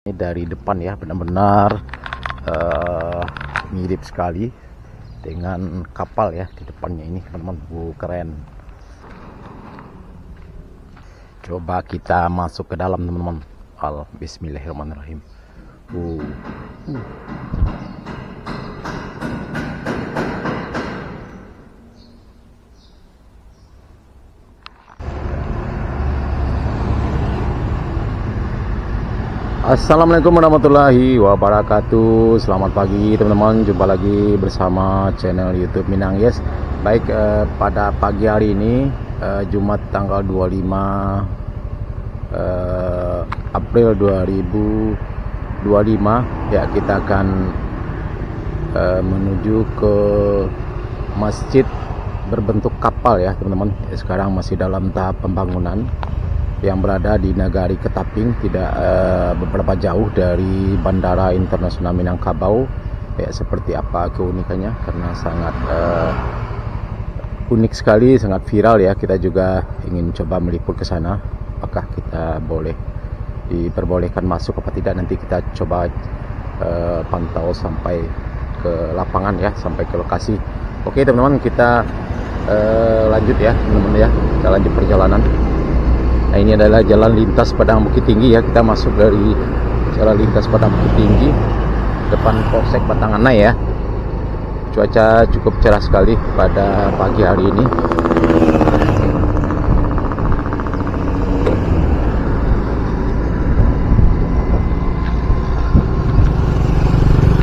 Ini dari depan ya, benar-benar mirip sekali dengan kapal ya di depannya ini, teman-teman. Keren. Coba kita masuk ke dalam, teman-teman. Bismillahirrahmanirrahim. Assalamualaikum warahmatullahi wabarakatuh. Selamat pagi teman-teman, jumpa lagi bersama channel YouTube Minang Yes. Baik, pada pagi hari ini Jumat tanggal 25 April 2025 ya, kita akan menuju ke masjid berbentuk kapal ya teman-teman. Sekarang masih dalam tahap pembangunan, yang berada di Nagari Ketaping, tidak beberapa jauh dari Bandara Internasional Minangkabau. Ya, seperti apa keunikannya, karena sangat unik sekali, sangat viral ya. Kita juga ingin coba meliput ke sana. Apakah kita diperbolehkan masuk apa tidak, nanti kita coba pantau sampai ke lapangan ya, sampai ke lokasi. Oke teman-teman, kita lanjut ya teman-teman ya, kita lanjut perjalanan. Nah, ini adalah jalan lintas Padang Bukit Tinggi ya. Kita masuk dari jalan lintas Padang Bukit Tinggi, depan Polsek Batanganai ya. Cuaca cukup cerah sekali pada pagi hari ini.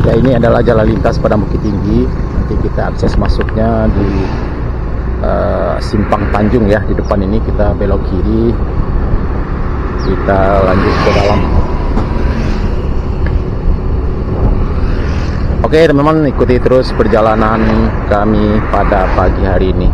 Ya, ini adalah jalan lintas Padang Bukit Tinggi. Nanti kita akses masuknya di Simpang Tanjung ya. Di depan ini kita belok kiri, kita lanjut ke dalam. Oke teman-teman, ikuti terus perjalanan kami pada pagi hari ini.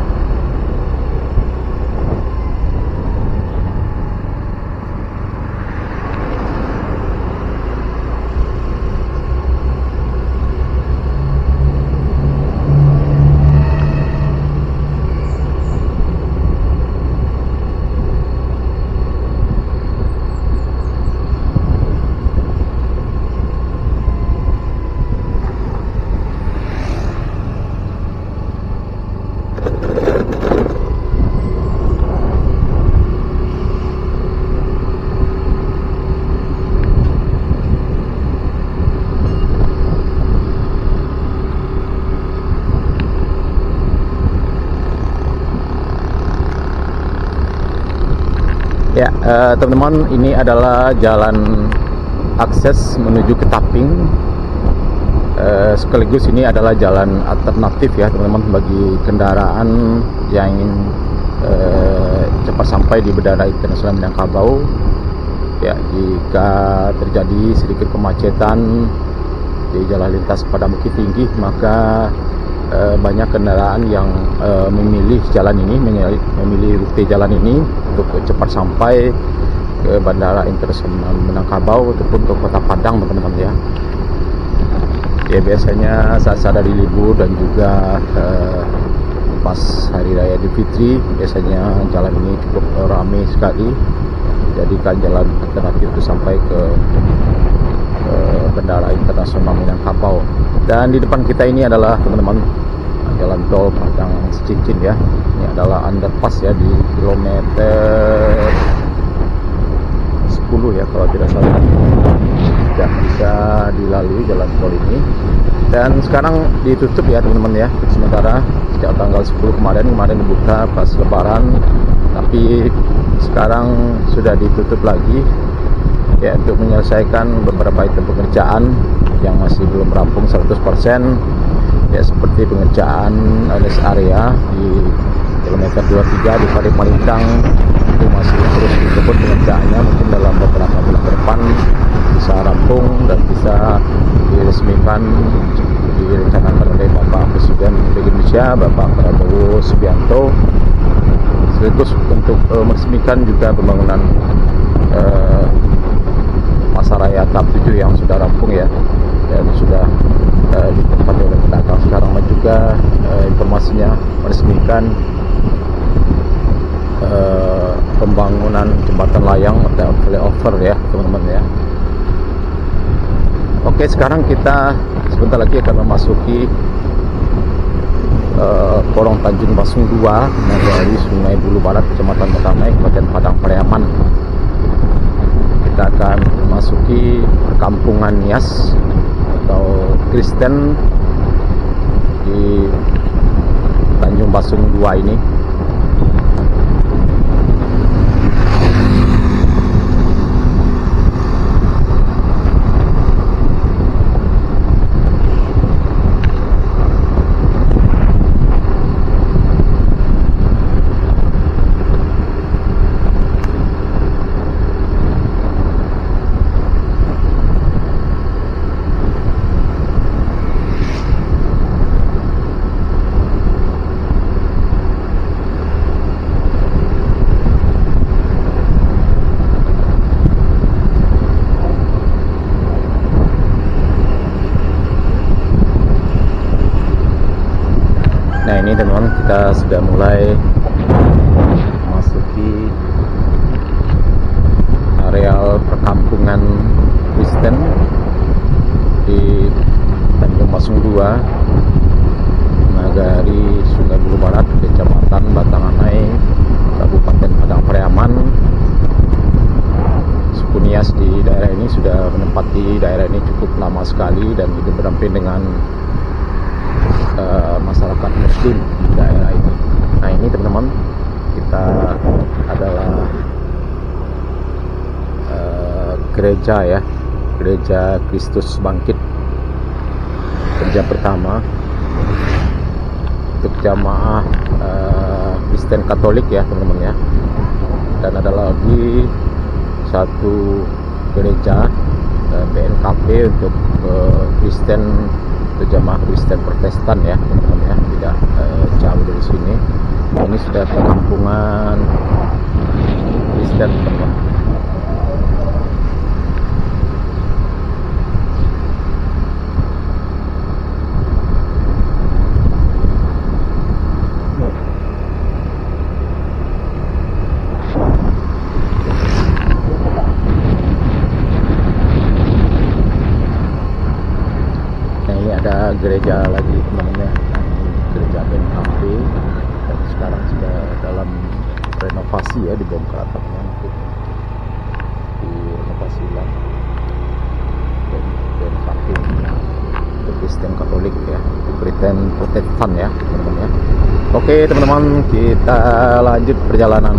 Ya, teman-teman, ini adalah jalan akses menuju Ketaping. Sekaligus ini adalah jalan alternatif ya teman-teman, bagi kendaraan yang ingin cepat sampai di Bandara Internasional Minangkabau. Ya, jika terjadi sedikit kemacetan di jalan lintas Padang Bukit Tinggi, maka banyak kendaraan yang memilih jalan ini, memilih rute jalan ini untuk cepat sampai ke Bandara Internasional Minangkabau ataupun ke Kota Padang teman-teman ya. Ya, biasanya saat ada di libur dan juga pas hari raya Idul Fitri, biasanya jalan ini cukup ramai sekali. Jadikan jalan alternatif itu sampai ke Bandara Internasional Minangkabau. Dan di depan kita ini adalah teman-teman jalan tol Padang Cincin ya. Ini adalah underpass ya, di kilometer 10 ya kalau tidak salah. Tidak bisa dilalui jalan tol ini, dan sekarang ditutup ya teman-teman ya sementara. Sejak tanggal 10 kemarin dibuka pas lebaran, tapi sekarang sudah ditutup lagi ya, untuk menyelesaikan beberapa item pekerjaan yang masih belum rampung 100% ya, seperti pengerjaan rest area di kilometer 23 di Pari Malintang. Itu masih terus dikebut pengerjaannya, mungkin dalam beberapa bulan ke depan bisa rampung dan bisa diresmikan, direncanakan oleh Bapak Presiden Republik Indonesia, Bapak Prabowo Subianto, sekaligus untuk meresmikan juga pembangunan Pasaraya tahap 7 yang sudah rampung ya, dan sudah ditempati oleh pedagang. Sekarang juga informasinya meresmikan pembangunan jembatan layang atau flyover ya teman-teman ya. Oke, sekarang kita sebentar lagi akan memasuki Porong Tanjung Basung 2 dari Sungai Bulu Barat, Kecamatan Metamai, Kabupaten Padang Pariaman. Kita akan memasuki perkampungan Nias atau Kristen di Tanjung Basung 2 ini. Nah, ini teman-teman, kita sudah mulai memasuki areal perkampungan Kristen di Tanjung Basung 2, Nagari, Sungai Bulu Barat, Kecamatan Batanganai, Kabupaten Padang Pariaman. Suku Nias di daerah ini sudah menempati daerah ini cukup lama sekali dan hidup berdampingan dengan masyarakat Muslim di daerah ini. Nah, ini teman-teman, kita adalah gereja ya, Gereja Kristus Bangkit, gereja pertama untuk jamaah Kristen Katolik ya teman-teman ya. Dan ada lagi satu gereja BNKP untuk Kristen, untuk jamaah Kristen Protestan ya teman-teman ya, tidak jauh dari sini. Ini sudah perkampungan Kristen teman-teman. Ada gereja lagi teman-teman ya, gereja BNKP, dan sekarang sudah dalam renovasi ya, dibongkar atapnya, untuk direnovasi ulang. BNKP untuk Kristen Katolik ya, untuk Kristen Protestan ya teman-teman ya. Oke teman-teman, kita lanjut perjalanan.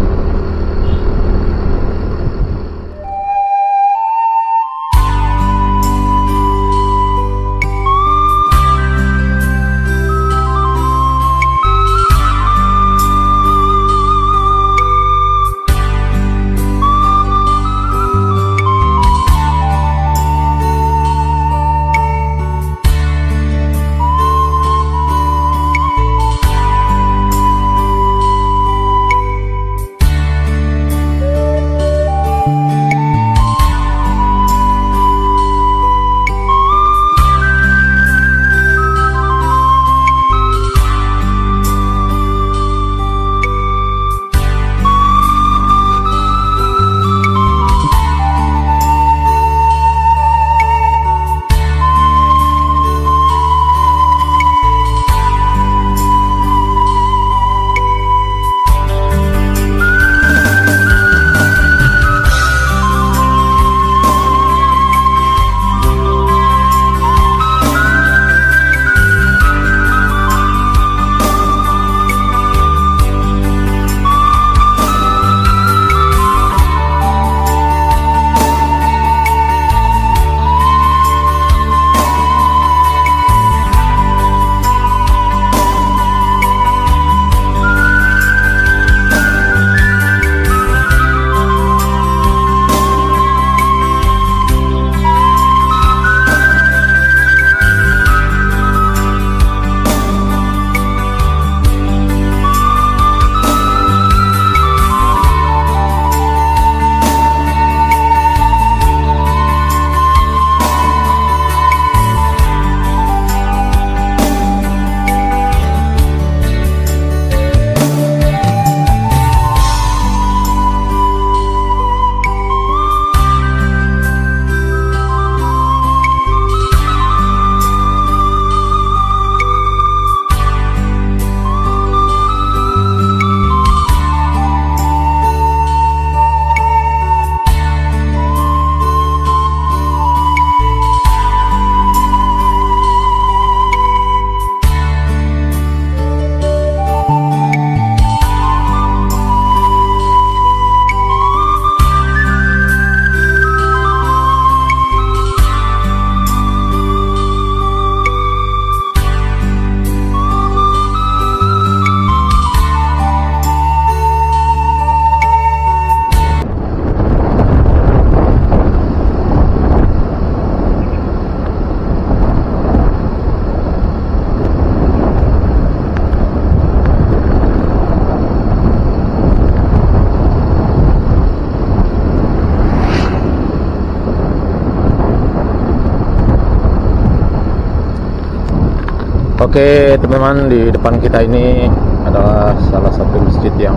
Oke teman-teman, di depan kita ini adalah salah satu masjid yang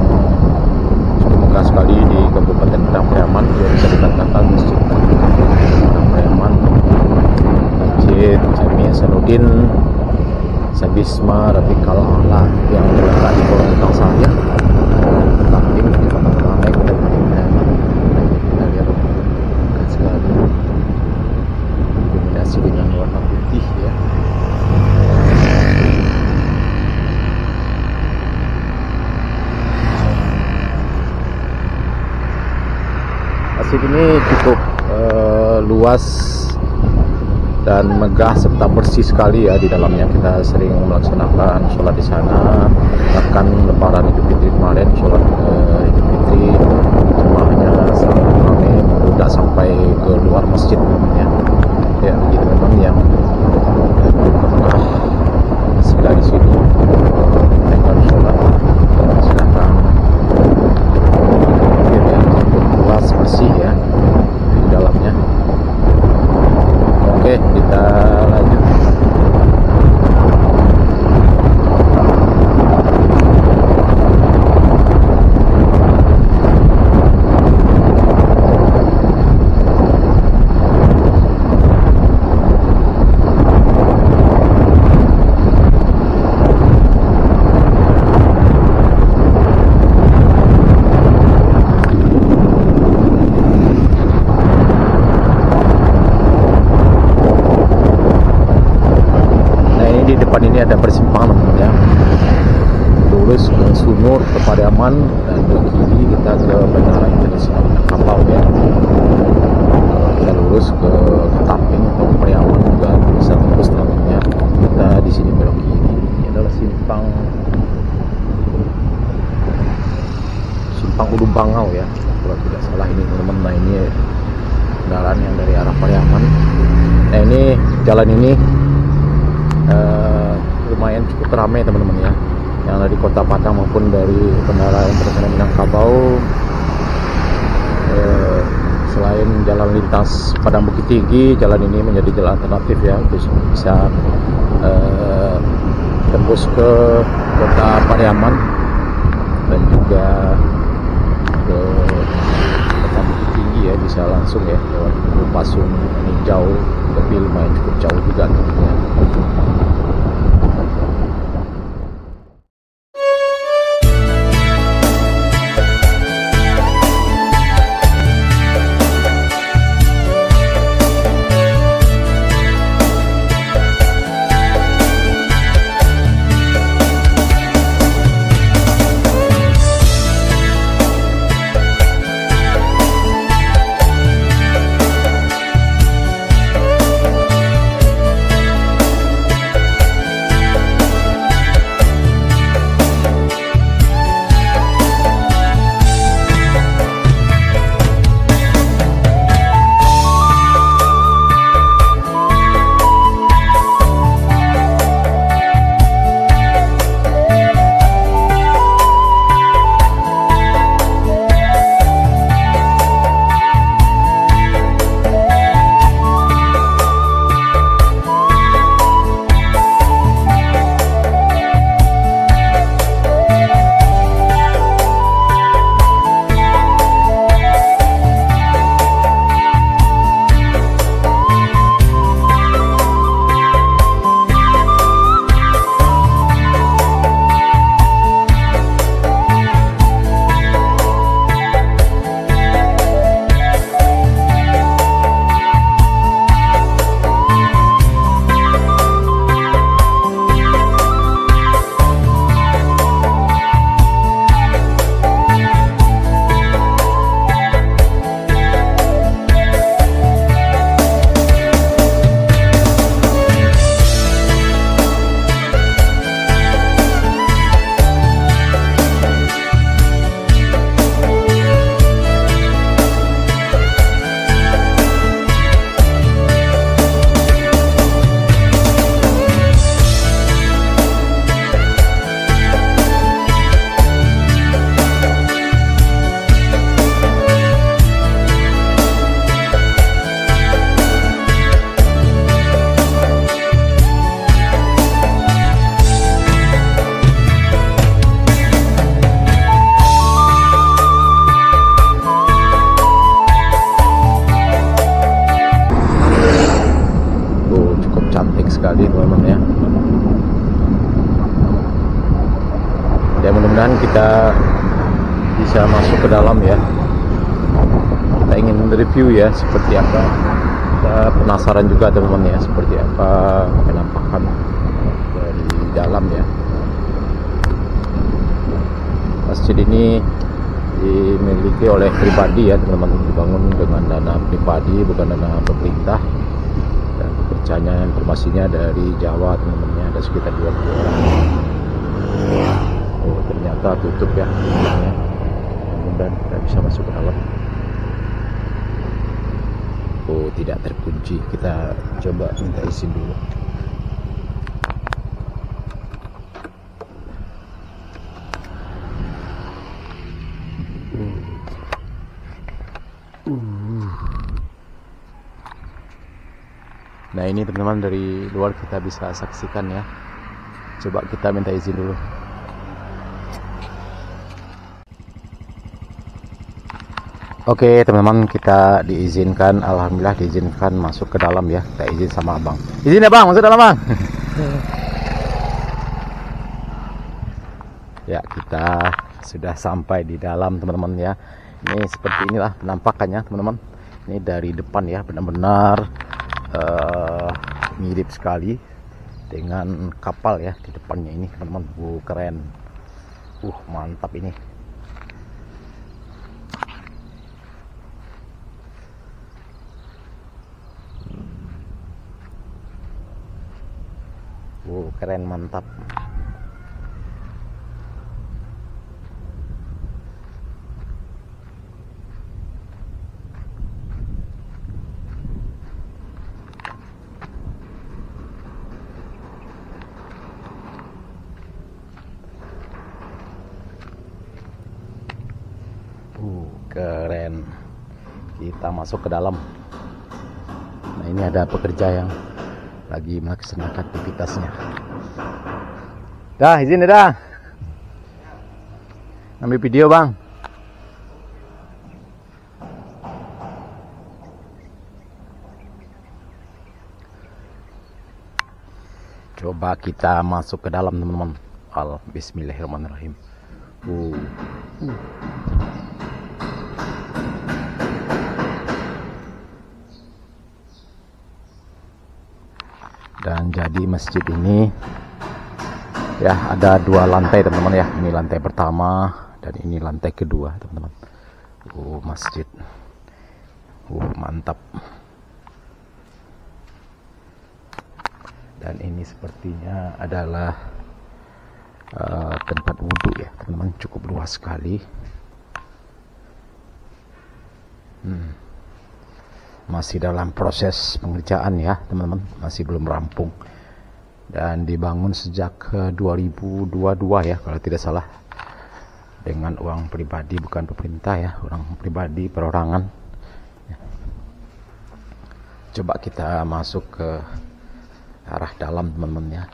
cukup megah sekali di Kabupaten Padang Pariaman. Ya, bisa dikatakan masjid Padang Pariaman, Masjid Jami Hasanuddin Sabisma Rafiqal A'la yang terletak di Gorong Sariah, Tamping, Kecamatan Ramai, Kabupaten Pariaman. Kita lihat megah sekali, didominasi dengan warna putih ya. Masjid ini cukup luas dan megah serta bersih sekali ya di dalamnya. Kita sering melaksanakan sholat di sana, bahkan Lebaran Idul Fitri kemarin sholat Idul Fitri jemaahnya sangat ramai, membludak sampai ke luar masjid ya. Ya begitu memang yang pernah singgah di sini dengan sholat silakan. Luas bersih ya di dalamnya. Oke, kita lanjut. Ini ada persimpangan teman-teman ya, lurus ke Sunur ke Pariaman, dan ke kiri kita ke Bandara Internasional Minangkabau ya. Kita lurus ke Tamping atau ke Pariaman juga bisa tembus teman-teman ya. Kita di sini belok kiri. Ini adalah simpang Ulu Bangau ya, kalau tidak salah ini teman-teman. Nah ini kendaraan yang dari arah Pariaman. Nah ini jalan ini lumayan cukup ramai teman-teman ya, yang dari Kota Padang maupun dari Bandara Internasional Minangkabau. Selain jalan lintas Padang Bukit Tinggi, jalan ini menjadi jalan alternatif ya, bisa tembus ke Kota Pariaman dan juga ke Kota Bukit Tinggi ya, bisa langsung ya lewat Pasung. Ini jauh, tapi lumayan cukup jauh juga tentunya. sekali teman-teman ya. Ya mudah-mudahan kita bisa masuk ke dalam ya. Kita ingin review ya seperti apa. Kita penasaran juga teman-teman ya seperti apa penampakan dari dalam ya. Masjid ini dimiliki oleh pribadi ya teman-teman, dibangun dengan dana pribadi bukan dana pemerintah, dan pekerjanya informasinya dari Jawa teman-teman ya, ada sekitar 20 orang. Oh ternyata tutup ya, mudah-mudahan kita bisa masuk ke dalam. Oh tidak terkunci, kita coba minta izin dulu. Nah ini teman-teman dari luar kita bisa saksikan ya. Coba kita minta izin dulu. Oke teman-teman, kita diizinkan, alhamdulillah diizinkan masuk ke dalam ya. Kita izin sama abang. Izin ya bang, masuk dalam bang. Ya kita sudah sampai di dalam teman-teman ya. Ini seperti inilah penampakannya teman-teman. Ini dari depan ya, benar-benar mirip sekali dengan kapal ya di depannya ini teman-teman. Keren. Mantap ini. Keren, mantap. Keren. Kita masuk ke dalam. Nah ini ada pekerja yang lagi melaksanakan aktivitasnya. Dah izin dah. Ambil video bang. Coba kita masuk ke dalam teman-teman. Bismillahirrahmanirrahim. Dan jadi masjid ini ya ada 2 lantai teman-teman ya. Ini lantai pertama dan ini lantai kedua teman-teman. Masjid mantap. Dan ini sepertinya adalah tempat wudhu ya teman-teman, cukup luas sekali. Masih dalam proses pengerjaan ya teman-teman, masih belum rampung, dan dibangun sejak 2022 ya kalau tidak salah, dengan uang pribadi bukan pemerintah ya, orang pribadi perorangan ya. Coba kita masuk ke arah dalam teman-teman ya.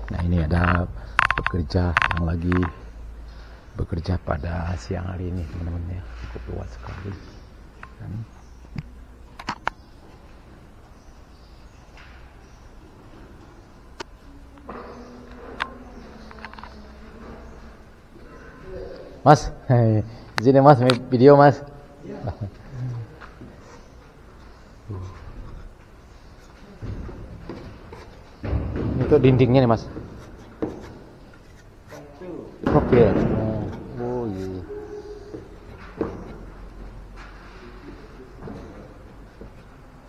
Nah ini ada pekerja yang lagi bekerja pada siang hari ini teman-teman ya, cukup luas sekali. Mas, izin ya mas, video mas. Itu dindingnya nih mas. Oke. Oh iya.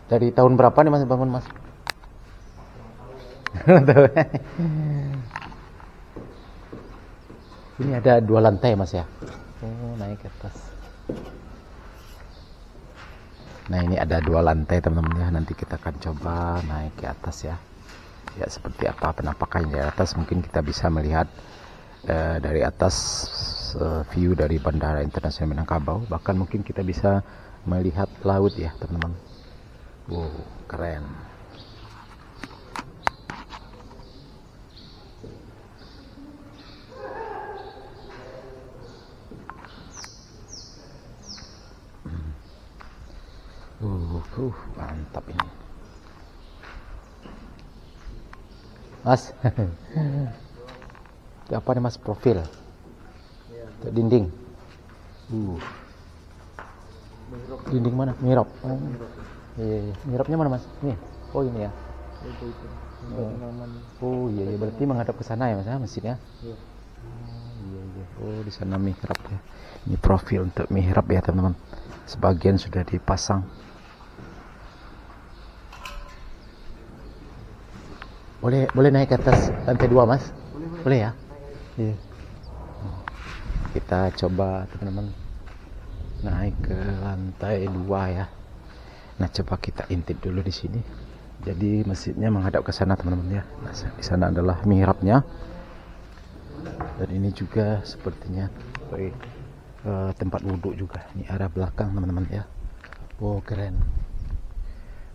Dari tahun berapa nih Mas bangun Mas? Ini ada 2 lantai Mas ya. Oh, naik ke atas. Nah, ini ada 2 lantai teman-teman ya. Nanti kita akan coba naik ke atas ya. Ya, seperti apa penampakannya di atas. Mungkin kita bisa melihat dari atas view dari Bandara Internasional Minangkabau. Bahkan mungkin kita bisa melihat laut ya teman-teman. Wow, keren. Mantap ini. Mas. Itu apa nih Mas, profil? Itu dinding. Dinding mana? Mihrab. Oh. Iya. Mihrabnya mana Mas? Ini. Oh ini ya. Oh iya, berarti menghadap ke sana ya Mas, masjidnya. Iya. Oh, di sana mihrab ya. Ini profil untuk mihrab ya teman-teman. Sebagian sudah dipasang. Boleh naik ke atas lantai 2 Mas? Boleh ya? Iya. Kita coba teman-teman naik ke lantai 2 ya. Nah, coba kita intip dulu di sini. Jadi masjidnya menghadap ke sana teman-teman ya. Nah, di sana adalah mihrabnya. Dan ini juga sepertinya tempat wudhu juga. Ini arah belakang teman-teman ya. Wow, keren.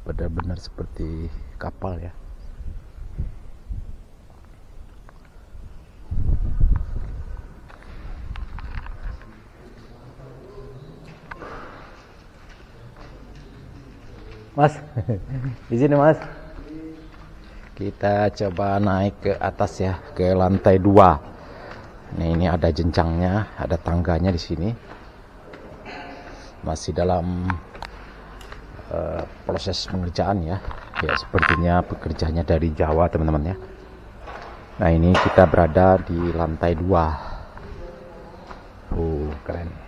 Benar-benar seperti kapal ya. Mas, di sini Mas. Kita coba naik ke atas ya, ke lantai 2. Nah, ini ada jenjangnya, ada tangganya di sini. Masih dalam proses pengerjaan ya. Ya, sepertinya pekerjanya dari Jawa teman-teman ya. Nah, ini kita berada di lantai 2. Keren.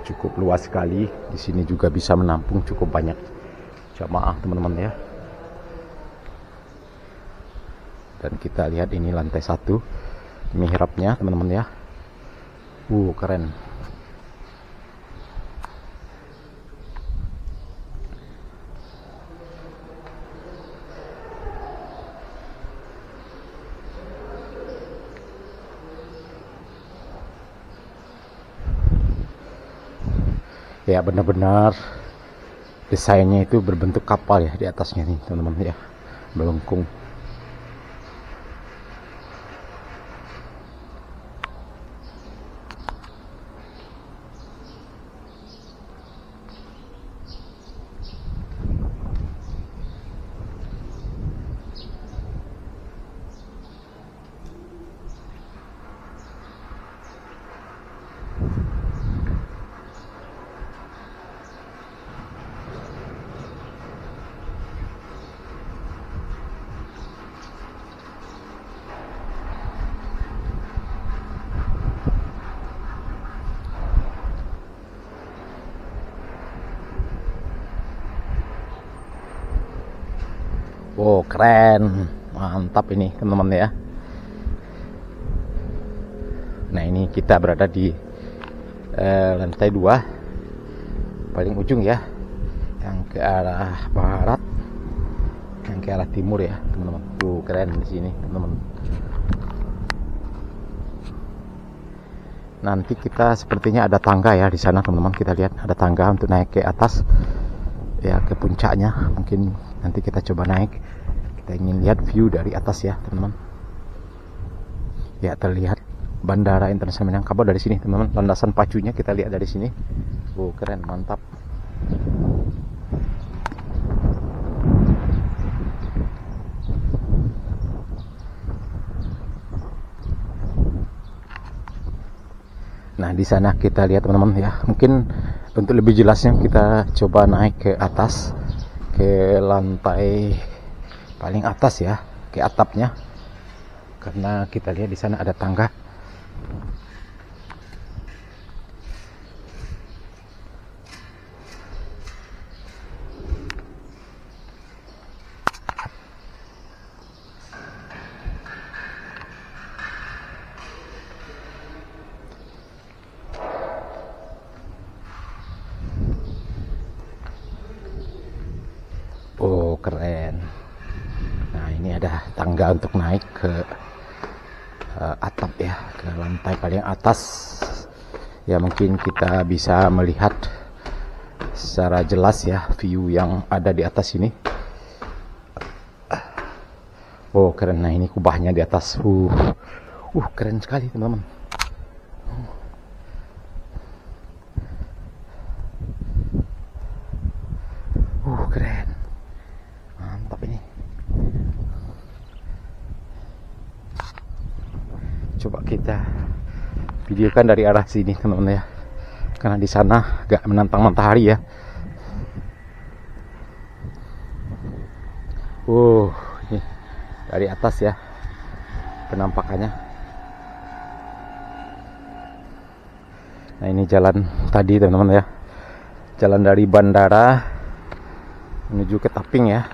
Cukup luas sekali. Di sini juga bisa menampung cukup banyak jamaah teman-teman ya. Dan kita lihat ini lantai 1 mihrabnya teman-teman ya. Keren. Ya, benar-benar desainnya itu berbentuk kapal ya di atasnya nih teman-teman ya, melengkung. Wow, keren, mantap ini teman-teman ya. Nah, ini kita berada di lantai 2 paling ujung ya, yang ke arah barat, yang ke arah timur ya teman-teman. Keren di sini teman-teman. Nanti kita sepertinya ada tangga ya di sana teman-teman. Kita lihat ada tangga untuk naik ke atas ya, ke puncaknya. Mungkin nanti kita coba naik. Kita ingin lihat view dari atas ya teman-teman. Ya, terlihat Bandara Internasional Minangkabau dari sini teman-teman. Landasan pacunya kita lihat dari sini. Keren, mantap. Nah, di sana kita lihat teman-teman ya. Mungkin untuk lebih jelasnya kita coba naik ke atas ke lantai paling atas ya, ke atapnya, karena kita lihat di sana ada tangga. Oh, keren. Nah, ini ada tangga untuk naik ke atap ya, ke lantai paling atas. Ya, mungkin kita bisa melihat secara jelas ya view yang ada di atas ini. Oh, keren. Nah, ini kubahnya di atas. Keren sekali, teman-teman. Keren. Mantap ini. Coba kita videokan dari arah sini, teman-teman ya, karena di sana agak menantang matahari ya. Ini dari atas ya penampakannya. Nah, ini jalan tadi, teman-teman ya, jalan dari bandara menuju ke Taping ya.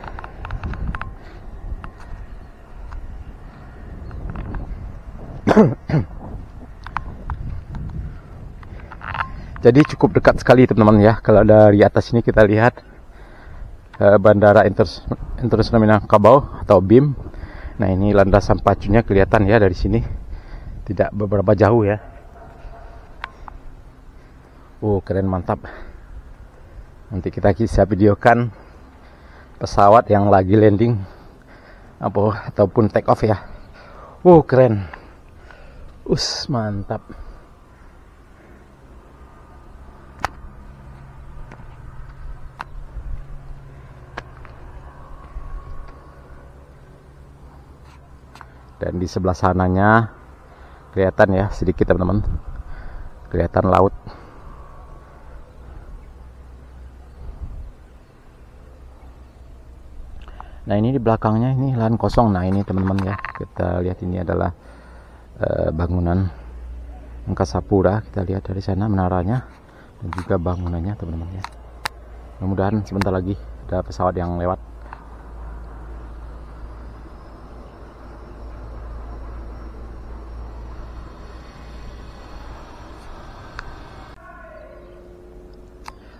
Jadi cukup dekat sekali, teman-teman ya. Kalau dari atas ini kita lihat Bandara Internasional Minangkabau atau BIM. Nah, ini landasan pacunya kelihatan ya dari sini, tidak beberapa jauh ya. Keren, mantap. Nanti kita bisa videokan pesawat yang lagi landing ataupun take off ya. Keren. Mantap. Dan di sebelah sananya kelihatan ya sedikit, teman-teman, kelihatan laut. Nah, ini di belakangnya ini lahan kosong. Nah, ini teman-teman ya, kita lihat ini adalah bangunan Angkasa Pura. Kita lihat dari sana menaranya dan juga bangunannya, teman-teman ya. Mudah-mudahan sebentar lagi ada pesawat yang lewat.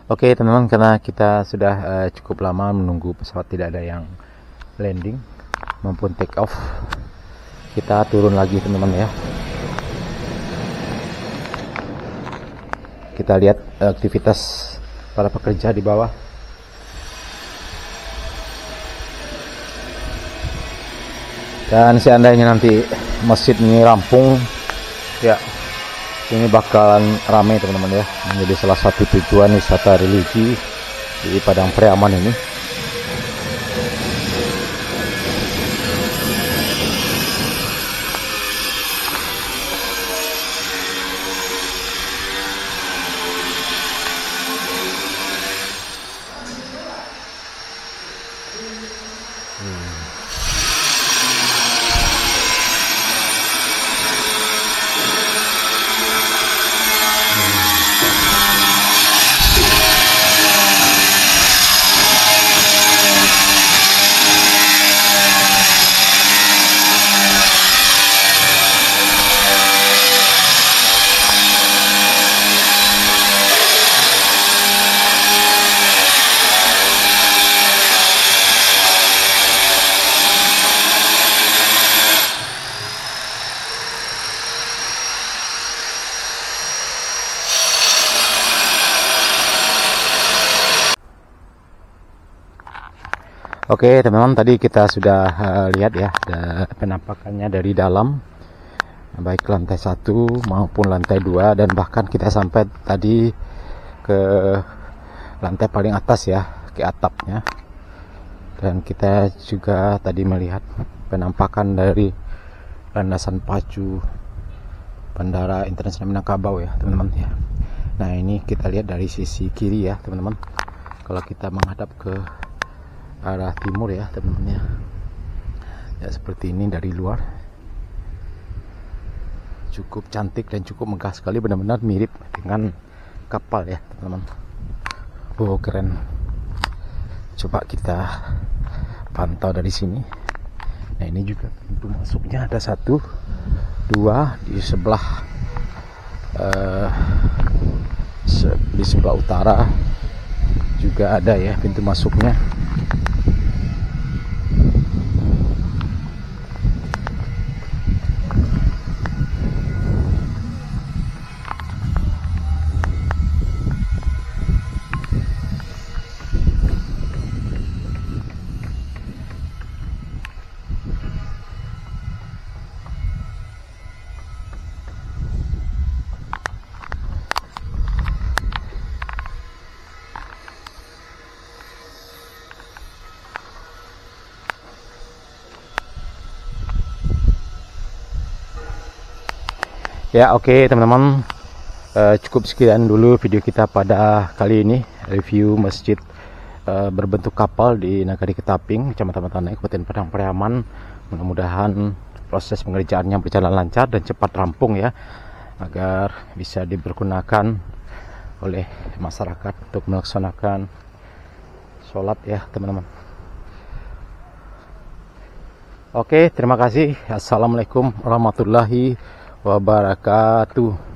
Oke, teman-teman, karena kita sudah cukup lama menunggu pesawat tidak ada yang landing maupun take off, kita turun lagi, teman-teman ya. Kita lihat aktivitas para pekerja di bawah. Dan seandainya nanti masjid ini rampung ya, ini bakalan ramai, teman-teman ya, menjadi salah satu tujuan wisata religi di Padang Priaman ini. Oke, teman-teman, tadi kita sudah lihat ya penampakannya dari dalam, baik lantai 1 maupun lantai 2, dan bahkan kita sampai tadi ke lantai paling atas ya, ke atapnya. Dan kita juga tadi melihat penampakan dari landasan pacu Bandara Internasional Minangkabau ya, teman-teman ya. Nah, ini kita lihat dari sisi kiri ya, teman-teman. Kalau kita menghadap ke arah timur ya teman-teman ya. Ya seperti ini dari luar. Cukup cantik dan cukup megah sekali, benar-benar mirip dengan kapal ya teman-teman. Oh keren. Coba kita pantau dari sini. Nah ini juga pintu masuknya, ada 1, 2 di sebelah di sebelah utara juga ada ya pintu masuknya. Ya oke teman-teman, cukup sekian dulu video kita pada kali ini, review masjid berbentuk kapal di Nagari Ketaping, Kecamatan Tanai, Kabupaten Padang Pariaman. Mudah-mudahan proses pengerjaannya berjalan lancar dan cepat rampung ya, agar bisa dipergunakan oleh masyarakat untuk melaksanakan sholat ya teman-teman. Oke, terima kasih. Assalamualaikum warahmatullahi wabarakatuh.